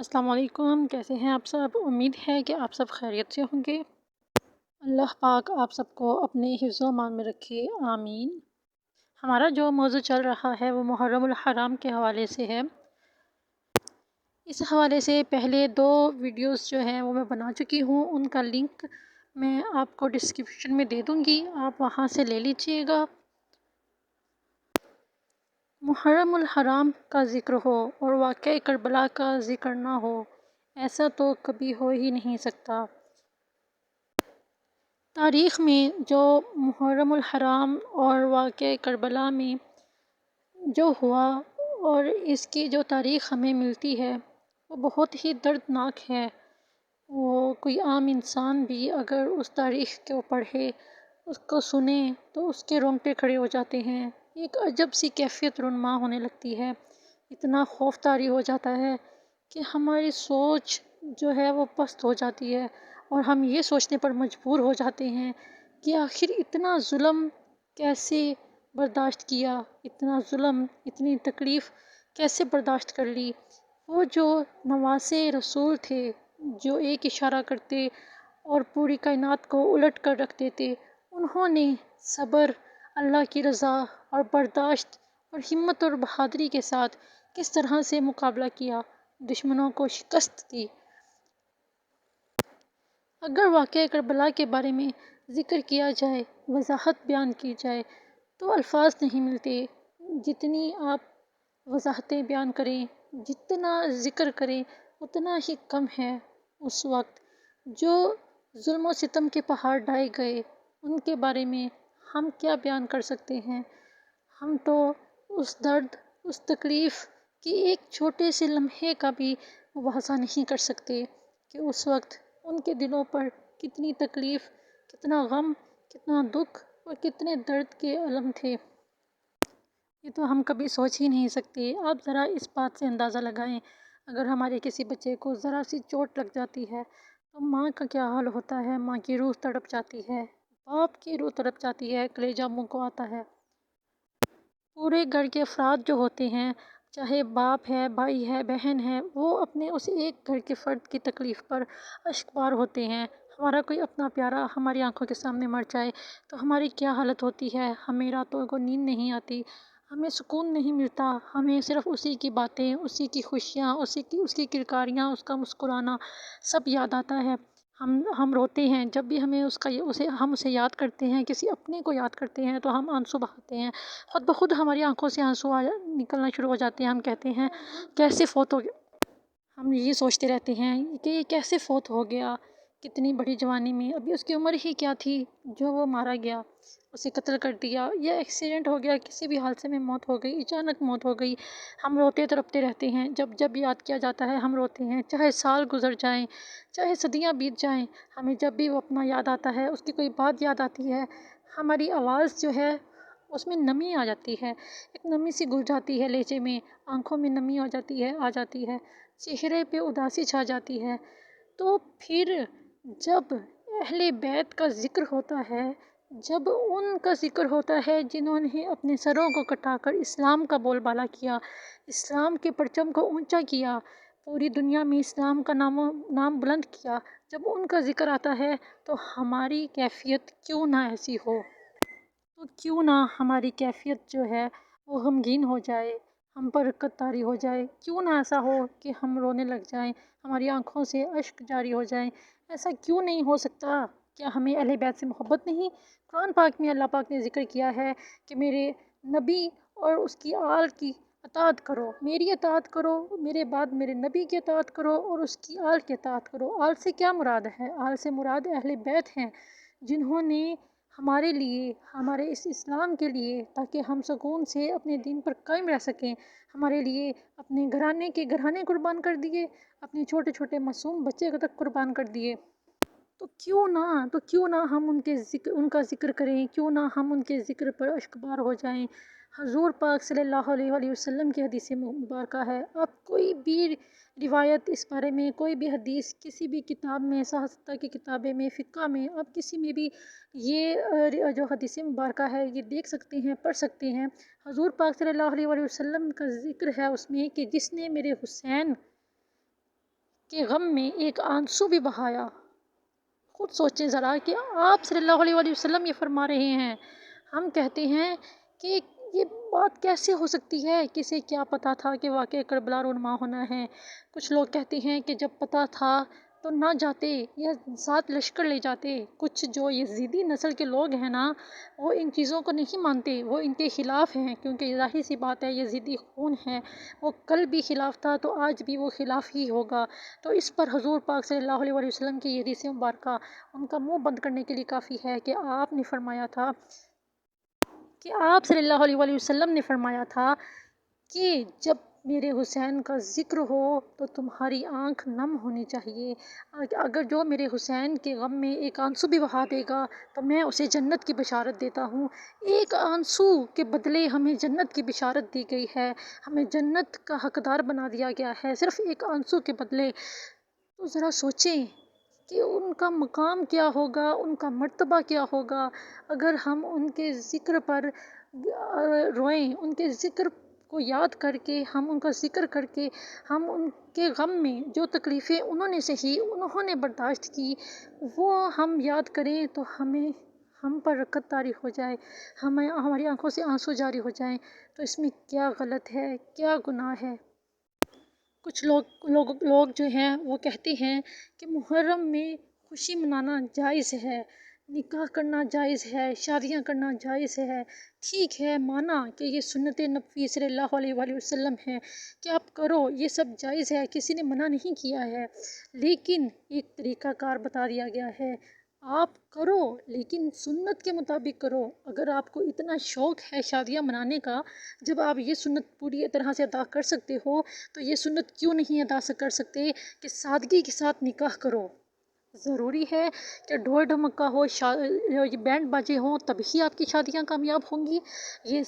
السلام علیکم، کیسے ہیں آپ سب؟ امید ہے کہ آپ سب خیریت سے ہوں گے۔ اللہ پاک آپ سب کو اپنے حفظ و امان میں رکھے، آمین۔ ہمارا جو موضوع چل رہا ہے وہ محرم الحرام کے حوالے سے ہے۔ اس حوالے سے پہلے 2 ویڈیوز جو ہیں وہ میں بنا چکی ہوں، ان کا لنک میں آپ کو ڈسکرپشن میں دے دوں گی، آپ وہاں سے لے لیجئے گا۔ محرم الحرام کا ذکر ہو اور واقعہ کربلا کا ذکر نہ ہو، ایسا تو کبھی ہو ہی نہیں سکتا۔ تاریخ میں جو محرم الحرام اور واقعہ کربلا میں جو ہوا اور اس کی جو تاریخ ہمیں ملتی ہے وہ بہت ہی دردناک ہے۔ وہ کوئی عام انسان بھی اگر اس تاریخ کو پڑھے، اس کو سنے تو اس کے رونگٹے کھڑے ہو جاتے ہیں، ایک عجب سی کیفیت رونما ہونے لگتی ہے، اتنا خوف طاری ہو جاتا ہے کہ ہماری سوچ جو ہے وہ پست ہو جاتی ہے اور ہم یہ سوچنے پر مجبور ہو جاتے ہیں کہ آخر اتنا ظلم کیسے برداشت کیا، اتنا ظلم، اتنی تکلیف کیسے برداشت کر لی۔ وہ جو نواسے رسول تھے، جو ایک اشارہ کرتے اور پوری کائنات کو الٹ کر رکھ دیتے، انہوں نے صبر، اللہ کی رضا اور برداشت اور ہمت اور بہادری کے ساتھ کس طرح سے مقابلہ کیا، دشمنوں کو شکست دی۔ اگر واقعہ کربلا کے بارے میں ذکر کیا جائے، وضاحت بیان کی جائے تو الفاظ نہیں ملتے، جتنی آپ وضاحتیں بیان کریں، جتنا ذکر کریں اتنا ہی کم ہے۔ اس وقت جو ظلم و ستم کے پہاڑ ڈھائے گئے ان کے بارے میں ہم کیا بیان کر سکتے ہیں؟ ہم تو اس درد، اس تکلیف کی ایک چھوٹے سے لمحے کا بھی مواخذہ نہیں کر سکتے کہ اس وقت ان کے دلوں پر کتنی تکلیف، کتنا غم، کتنا دکھ اور کتنے درد کے علم تھے۔ یہ تو ہم کبھی سوچ ہی نہیں سکتے۔ آپ ذرا اس بات سے اندازہ لگائیں، اگر ہمارے کسی بچے کو ذرا سی چوٹ لگ جاتی ہے تو ماں کا کیا حال ہوتا ہے؟ ماں کی روح تڑپ جاتی ہے، باپ کی روح تڑپ جاتی ہے، کلیجہ منہ کو آتا ہے۔ پورے گھر کے افراد جو ہوتے ہیں، چاہے باپ ہے، بھائی ہے، بہن ہے، وہ اپنے اس ایک گھر کے فرد کی تکلیف پر اشکبار ہوتے ہیں۔ ہمارا کوئی اپنا پیارا ہماری آنکھوں کے سامنے مر جائے تو ہماری کیا حالت ہوتی ہے؟ ہمیں راتوں کو نیند نہیں آتی، ہمیں سکون نہیں ملتا، ہمیں صرف اسی کی باتیں، اسی کی خوشیاں، اس کی کلکاریاں، اس کا مسکرانا سب یاد آتا ہے۔ ہم روتے ہیں جب بھی ہمیں ہم اسے یاد کرتے ہیں، کسی اپنے کو یاد کرتے ہیں تو ہم آنسو بہاتے ہیں، خود بخود ہماری آنکھوں سے آنسو نکلنا شروع ہو جاتے ہیں۔ ہم کہتے ہیں کیسے فوت ہو گیا، ہم یہ سوچتے رہتے ہیں کہ یہ کیسے فوت ہو گیا، کتنی بڑی جوانی میں، ابھی اس کی عمر ہی کیا تھی جو وہ مارا گیا، اسے قتل کر دیا، یا ایکسیڈنٹ ہو گیا، کسی بھی حادثے میں موت ہو گئی، اچانک موت ہو گئی۔ ہم روتے تڑپتے رہتے ہیں، جب جب یاد کیا جاتا ہے ہم روتے ہیں، چاہے سال گزر جائیں، چاہے صدیاں بیت جائیں، ہمیں جب بھی وہ اپنا یاد آتا ہے، اس کی کوئی بات یاد آتی ہے، ہماری آواز جو ہے اس میں نمی آ جاتی ہے، ایک نمی سی گھل جاتی ہے لہجے میں، آنکھوں میں نمی آ جاتی ہے، چہرے پہ اداسی چھا جاتی ہے۔ تو پھر جب اہل بیت کا ذکر ہوتا ہے، جب ان کا ذکر ہوتا ہے جنہوں نے اپنے سروں کو کٹا کر اسلام کا بول بالا کیا، اسلام کے پرچم کو اونچا کیا، پوری دنیا میں اسلام کا نام بلند کیا، جب ان کا ذکر آتا ہے تو ہماری کیفیت کیوں نہ ایسی ہو؟ تو کیوں نہ ہماری کیفیت جو ہے وہ غمگین ہو جائے، ہم پر رقت طاری ہو جائے، کیوں نہ ایسا ہو کہ ہم رونے لگ جائیں، ہماری آنکھوں سے اشک جاری ہو جائیں؟ ایسا کیوں نہیں ہو سکتا؟ کیا ہمیں اہل بیت سے محبت نہیں؟ قرآن پاک میں اللہ پاک نے ذکر کیا ہے کہ میرے نبی اور اس کی آل کی اطاعت کرو، میری اطاعت کرو، میرے بعد میرے نبی کی اطاعت کرو اور اس کی آل کی اطاعت کرو۔ آل سے کیا مراد ہے؟ آل سے مراد اہل بیت ہیں، جنہوں نے ہمارے لیے، ہمارے اس اسلام کے لیے، تاکہ ہم سکون سے اپنے دین پر قائم رہ سکیں، ہمارے لیے اپنے گھرانے قربان کر دیے، اپنے چھوٹے چھوٹے معصوم بچے کو تک قربان کر دیے۔ تو کیوں نہ ہم ان کا ذکر کریں، کیوں نہ ہم ان کے ذکر پر اشکبار ہو جائیں؟ حضور پاک صلی اللہ علیہ وآلہ وسلم کی حدیث مبارکہ ہے، آپ کوئی بھی روایت اس بارے میں، کوئی بھی حدیث کسی بھی کتاب میں، صحافتہ کی کتابیں میں، فقہ میں، آپ کسی میں بھی یہ جو حدیث مبارکہ ہے یہ دیکھ سکتے ہیں، پڑھ سکتے ہیں۔ حضور پاک صلی اللہ علیہ وآلہ وسلم کا ذکر ہے اس میں کہ جس نے میرے حسین کے غم میں ایک آنسو بھی بہایا۔ خود سوچیں ذرا کہ آپ صلی اللہ علیہ وآلہ وسلم یہ فرما رہے ہیں، ہم کہتے ہیں کہ یہ بات کیسے ہو سکتی ہے، کسے کیا پتا تھا کہ واقعہ کربلا رونما ہونا ہے۔ کچھ لوگ کہتے ہیں کہ جب پتا تھا تو نہ جاتے یا ساتھ لشکر لے جاتے۔ کچھ جو یزیدی نسل کے لوگ ہیں نا، وہ ان چیزوں کو نہیں مانتے، وہ ان کے خلاف ہیں، کیونکہ ظاہر سی بات ہے یزیدی خون ہے، وہ کل بھی خلاف تھا تو آج بھی وہ خلاف ہی ہوگا۔ تو اس پر حضور پاک صلی اللہ علیہ وآلہ وسلم کی یہ حدیث مبارکہ ان کا منہ بند کرنے کے لیے کافی ہے کہ آپ نے فرمایا تھا کہ آپ صلی اللہ علیہ وآلہ وسلم نے فرمایا تھا کہ جب میرے حسین کا ذکر ہو تو تمہاری آنکھ نم ہونی چاہیے۔ اگر جو میرے حسین کے غم میں ایک آنسو بھی بہا دے گا تو میں اسے جنت کی بشارت دیتا ہوں۔ ایک آنسو کے بدلے ہمیں جنت کی بشارت دی گئی ہے، ہمیں جنت کا حقدار بنا دیا گیا ہے صرف ایک آنسو کے بدلے۔ تو ذرا سوچیں کہ ان کا مقام کیا ہوگا، ان کا مرتبہ کیا ہوگا اگر ہم ان کے ذکر پر روئیں، ان کے ذکر کو یاد کر کے، ہم ان کا ذکر کر کے، ہم ان کے غم میں جو تکلیفیں انہوں نے سہی، انہوں نے برداشت کی، وہ ہم یاد کریں تو ہم پر رحمت طاری ہو جائے، ہماری آنکھوں سے آنسو جاری ہو جائیں، تو اس میں کیا غلط ہے، کیا گناہ ہے۔ کچھ لوگ جو ہیں وہ کہتے ہیں کہ محرم میں خوشی منانا جائز ہے، نکاح کرنا جائز ہے، شادیاں کرنا جائز ہے۔ ٹھیک ہے، مانا کہ یہ سنت نبوی صلی اللہ علیہ وآلہ وسلم ہے کہ آپ کرو، یہ سب جائز ہے، کسی نے منع نہیں کیا ہے، لیکن ایک طریقہ کار بتا دیا گیا ہے، آپ کرو لیکن سنت کے مطابق کرو۔ اگر آپ کو اتنا شوق ہے شادیاں منانے کا، جب آپ یہ سنت پوری طرح سے ادا کر سکتے ہو تو یہ سنت کیوں نہیں ادا کر سکتے کہ سادگی کے ساتھ نکاح کرو۔ ضروری ہے کہ ڈھول ڈھمکا ہو، بینڈ باجے ہوں تبھی آپ کی شادیاں کامیاب ہوں گی؟ یہ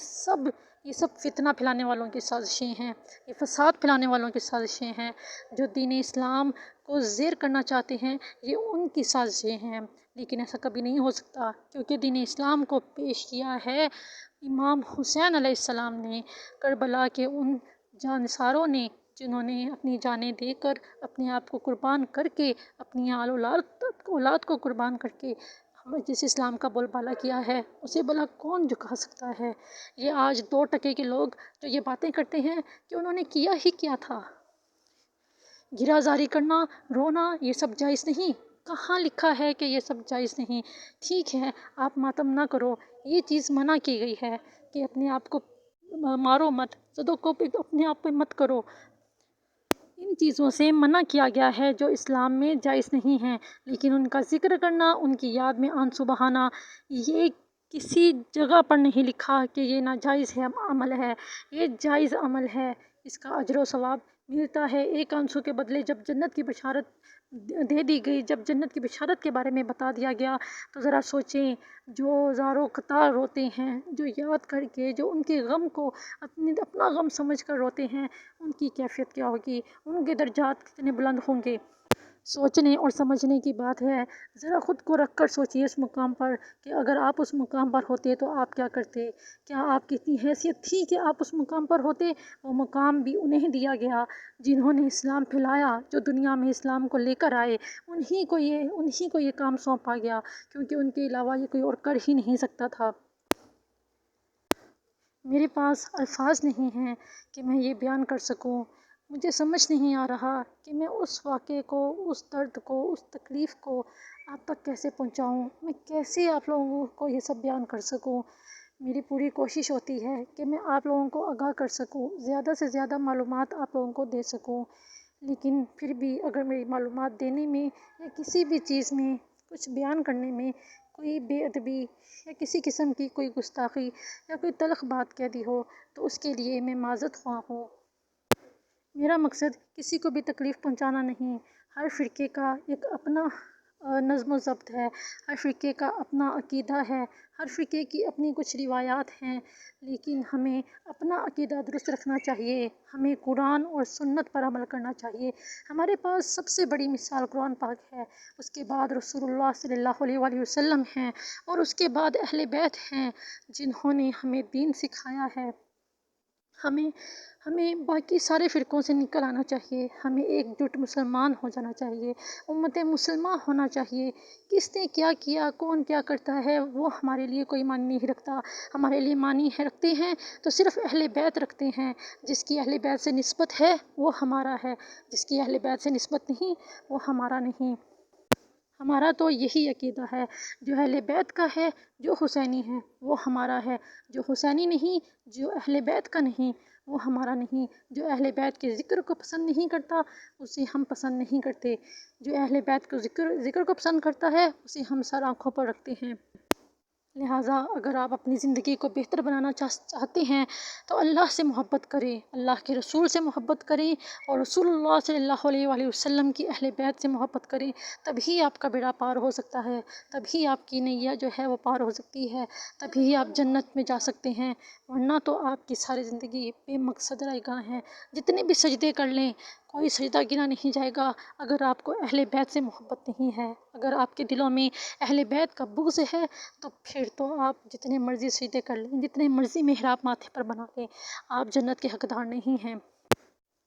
سب فتنہ پھیلانے والوں کی سازشیں ہیں، یہ فساد پھیلانے والوں کی سازشیں ہیں، جو دین اسلام کو زیر کرنا چاہتے ہیں، یہ ان کی سازشیں ہیں۔ لیکن ایسا کبھی نہیں ہو سکتا، کیونکہ دین اسلام کو پیش کیا ہے امام حسین علیہ السلام نے، کربلا کے ان جانثاروں نے، جنہوں نے اپنی جانیں دے کر، اپنے آپ کو قربان کر کے، اپنی اولاد کو قربان کر کے جس اسلام کا بول بالا کیا ہے، اسے بھلا کون جھکا سکتا ہے؟ یہ آج 2% کے لوگ جو یہ باتیں کرتے ہیں کہ انہوں نے کیا ہی کیا تھا، گرہ زاری کرنا، رونا، یہ سب جائز نہیں۔ کہاں لکھا ہے کہ یہ سب جائز نہیں؟ ٹھیک ہے، آپ ماتم نہ کرو، یہ چیز منع کی گئی ہے کہ اپنے آپ کو مارو مت، زدو کو اپنے آپ پہ مت کرو، ان چیزوں سے منع کیا گیا ہے جو اسلام میں جائز نہیں ہیں۔ لیکن ان کا ذکر کرنا، ان کی یاد میں آنسو بہانا، یہ کسی جگہ پر نہیں لکھا کہ یہ ناجائز عمل ہے، یہ جائز عمل ہے، اس کا اجر و ثواب ملتا ہے۔ ایک آنسو کے بدلے جب جنت کی بشارت دے دی گئی، جب جنت کی بشارت کے بارے میں بتا دیا گیا، تو ذرا سوچیں، جو زاروں قطار روتے ہیں، جو یاد کر کے، جو ان کے غم کو اپنا غم سمجھ کر روتے ہیں، ان کی کیفیت کیا ہوگی، ان کے درجات کتنے بلند ہوں گے۔ سوچنے اور سمجھنے کی بات ہے، ذرا خود کو رکھ کر سوچیے اس مقام پر کہ اگر آپ اس مقام پر ہوتے تو آپ کیا کرتے؟ کیا آپ کی اتنی حیثیت تھی کہ آپ اس مقام پر ہوتے؟ وہ مقام بھی انہیں دیا گیا جنہوں نے اسلام پھیلایا، جو دنیا میں اسلام کو لے کر آئے، انہی کو یہ کام سونپا گیا، کیونکہ ان کے علاوہ یہ کوئی اور کر ہی نہیں سکتا تھا۔ میرے پاس الفاظ نہیں ہیں کہ میں یہ بیان کر سکوں، مجھے سمجھ نہیں آ رہا کہ میں اس واقعے کو، اس درد کو، اس تکلیف کو آپ تک کیسے پہنچاؤں، میں کیسے آپ لوگوں کو یہ سب بیان کر سکوں۔ میری پوری کوشش ہوتی ہے کہ میں آپ لوگوں کو آگاہ کر سکوں، زیادہ سے زیادہ معلومات آپ لوگوں کو دے سکوں، لیکن پھر بھی اگر میری معلومات دینے میں یا کسی بھی چیز میں کچھ بیان کرنے میں کوئی بے ادبی یا کسی قسم کی کوئی گستاخی یا کوئی تلخ بات کہہ دی ہو تو اس کے لیے میں معذرت خواہ ہوں۔ میرا مقصد کسی کو بھی تکلیف پہنچانا نہیں۔ ہر فرقے کا ایک اپنا نظم و ضبط ہے، ہر فرقے کا اپنا عقیدہ ہے، ہر فرقے کی اپنی کچھ روایات ہیں، لیکن ہمیں اپنا عقیدہ درست رکھنا چاہیے، ہمیں قرآن اور سنت پر عمل کرنا چاہیے۔ ہمارے پاس سب سے بڑی مثال قرآن پاک ہے، اس کے بعد رسول اللہ صلی اللہ علیہ وآلہ وسلم ہیں، اور اس کے بعد اہل بیت ہیں جنہوں نے ہمیں دین سکھایا ہے۔ ہمیں ہمیں باقی سارے فرقوں سے نکل آنا چاہیے، ہمیں ایک جٹ مسلمان ہو جانا چاہیے، امت مسلمہ ہونا چاہیے۔ کس نے کیا کیا، کون کیا کرتا ہے، وہ ہمارے لیے کوئی معنی نہیں رکھتا۔ ہمارے لیے معنی ہے رکھتے ہیں تو صرف اہل بیت رکھتے ہیں۔ جس کی اہل بیت سے نسبت ہے وہ ہمارا ہے، جس کی اہل بیت سے نسبت نہیں وہ ہمارا نہیں۔ ہمارا تو یہی عقیدہ ہے، جو اہل بیت کا ہے، جو حسینی ہے وہ ہمارا ہے، جو حسینی نہیں، جو اہل بیت کا نہیں وہ ہمارا نہیں، جو اہل بیت کے ذکر کو پسند نہیں کرتا اسے ہم پسند نہیں کرتے، جو اہل بیت کو ذکر کو پسند کرتا ہے اسے ہم سر آنکھوں پر رکھتے ہیں۔ لہٰذا اگر آپ اپنی زندگی کو بہتر بنانا چاہتے ہیں تو اللہ سے محبت کریں، اللہ کے رسول سے محبت کریں، اور رسول اللہ صلی اللہ علیہ وآلہ وسلم کی اہل بیت سے محبت کریں، تبھی آپ کا بیڑا پار ہو سکتا ہے، تبھی آپ کی نیا جو ہے وہ پار ہو سکتی ہے، تبھی آپ جنت میں جا سکتے ہیں، ورنہ تو آپ کی ساری زندگی بے مقصد رہ گاہ ہے۔ جتنے بھی سجدے کر لیں کوئی سجدہ گنا نہیں جائے گا اگر آپ کو اہل بیت سے محبت نہیں ہے۔ اگر آپ کے دلوں میں اہل بیت کا بغض ہے تو پھر تو آپ جتنے مرضی سجدے کر لیں، جتنے مرضی محراب ماتھے پر بنا لیں، آپ جنت کے حقدار نہیں ہیں۔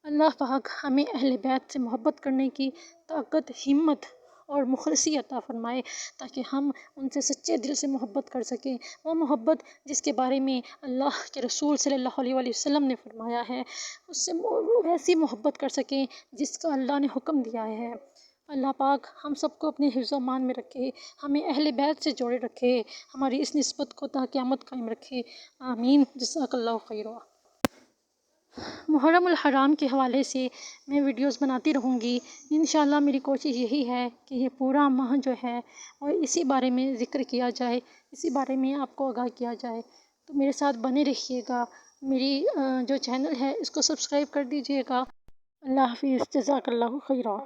اللہ پاک ہمیں اہل بیت سے محبت کرنے کی طاقت، ہمت اور مخلصی عطا فرمائے، تاکہ ہم ان سے سچے دل سے محبت کر سکیں، وہ محبت جس کے بارے میں اللہ کے رسول صلی اللہ علیہ وآلہ وسلم نے فرمایا ہے، اس سے ویسی محبت کر سکیں جس کا اللہ نے حکم دیا ہے۔ اللہ پاک ہم سب کو اپنے حفظ و امان میں رکھے، ہمیں اہل بیت سے جوڑے رکھے، ہماری اس نسبت کو تا قیامت قائم رکھے، آمین، جزاک اللہ خیرا۔ محرم الحرام کے حوالے سے میں ویڈیوز بناتی رہوں گی، انشاءاللہ میری کوشش یہی ہے کہ یہ پورا ماہ جو ہے وہ اسی بارے میں ذکر کیا جائے، اسی بارے میں آپ کو آگاہ کیا جائے، تو میرے ساتھ بنے رہیے گا۔ میری جو چینل ہے اس کو سبسکرائب کر دیجیے گا۔ اللہ حافظ، جزاک اللہ خیرا۔